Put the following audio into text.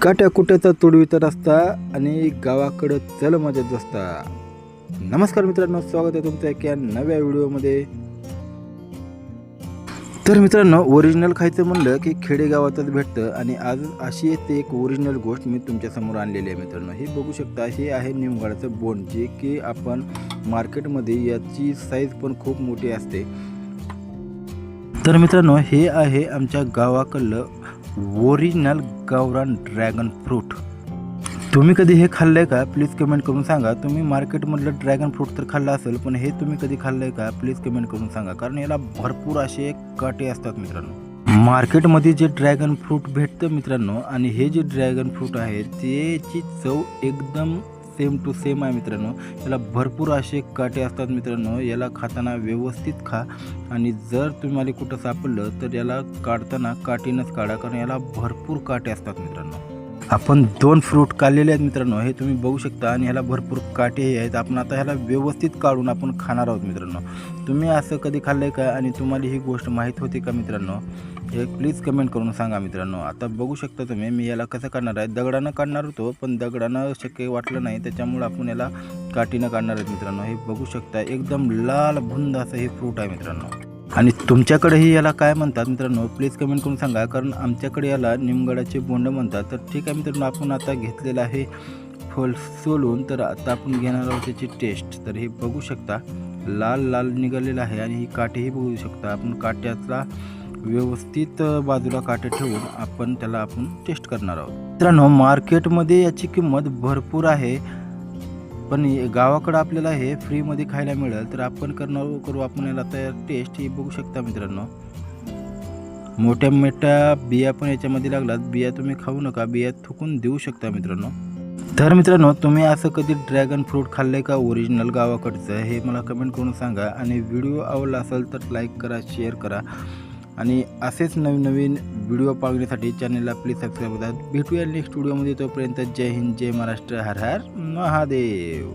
काट्या कुट्याचा तुडवीत रस्ता आणि गावाकडं चल मजेत जसता. नमस्कार मित्रांनो, स्वागत आहे तुमचं एका नव्या व्हिडिओमध्ये. तर मित्रांनो, ओरिजिनल खायचं म्हणलं की खेडेगावातच भेटतं आणि आज अशी एक ओरिजिनल गोष्ट मी तुमच्यासमोर आणलेली आहे मित्रांनो. हे बघू शकता, हे आहे निमगाडाचं बोंड, जे की आपण मार्केटमध्ये याची साईज पण खूप मोठी असते. तर मित्रांनो, हे आहे आमच्या गावाकडलं ओरिजिनल गावरान ड्रॅगन फ्रूट. तुम्ही कधी हे खाल्लं आहे का? प्लीज कमेंट करून सांगा. तुम्ही मार्केटमधलं ड्रॅगन फ्रूट तर खाल्लं असेल, पण हे तुम्ही कधी खाल्लं आहे का? प्लीज कमेंट करून सांगा, कारण याला भरपूर असे काटे असतात मित्रांनो. मार्केटमध्ये जे ड्रॅगन फ्रूट भेटतं मित्रांनो, आणि हे जे ड्रॅगन फ्रूट आहे त्याची चव एकदम सेम टू सेम आहे मित्रांनो. याला भरपूर असे काटे असतात मित्रांनो. याला खाताना व्यवस्थित खा, आणि जर तुम्हाला कुठं सापडलं तर याला काढताना काठीनंच काढा, कारण याला भरपूर काटे असतात मित्रांनो. आपण 2 फ्रूट काढलेले आहेत मित्रांनो, हे तुम्ही बघू शकता, आणि ह्याला भरपूर काटेही आहेत. आपण आता ह्याला व्यवस्थित काढून आपण खाणार आहोत मित्रांनो. तुम्ही असं कधी खाल्लं आहे का, आणि तुम्हाला ही गोष्ट माहीत होती का मित्रांनो? हे प्लीज कमेंट करून सांगा मित्रांनो. आता बघू शकता तुम्ही, मी याला कसं काढणार आहे. दगडानं काढणार होतो, पण दगडानं शक्य वाटलं नाही, त्याच्यामुळे आपण याला काठीनं काढणार आहेत मित्रांनो. हे बघू शकता, एकदम लाल भुंद असं हे फ्रूट आहे मित्रांनो. आणि तुमच्याकडेही याला काय म्हणतात मित्रांनो, प्लीज कमेंट करून सांगा, कारण आमच्याकडे याला निमगाडाचे बोंड म्हणतात. तर ठीक आहे मित्रांनो, आपण आता घेतलेलं आहे फळ सोलून, तर आता आपण घेणार आहोत त्याची टेस्ट. तर हे बघू शकता, लाल लाल निघालेलं आहे, आणि ही काठीही बघू शकता. आपण काट्याचा व्यवस्थित बाजूला काटे ठेवून आपण त्याला टेस्ट करणार आहोत मित्रांनो. मार्केटमध्ये याची किंमत भरपूर आहे, पण गावाकडं आपल्याला हे फ्रीमध्ये खायला मिळेल. तर आपण करू आपण याला तयार टेस्ट. ही बघू शकता मित्रांनो, मोठ्या मोठ्या बिया पण याच्यामध्ये लागलात. बिया तुम्ही खाऊ नका, बिया थुकून देऊ शकता मित्रांनो. तर मित्रांनो, तुम्ही असं कधी ड्रॅगन फ्रूट खाल्लं आहे का ओरिजिनल गावाकडचं? हे मला कमेंट करून सांगा. आणि व्हिडिओ आवडला असेल तर लाईक करा, शेअर करा, आणि असेच नवीन नवीन व्हिडिओ पाहण्यासाठी चॅनलला प्लीज सबस्क्राईब करा. भेटूया नेक्स्ट व्हिडिओमध्ये. तोपर्यंत जय हिंद, जय महाराष्ट्र, हर हर महादेव.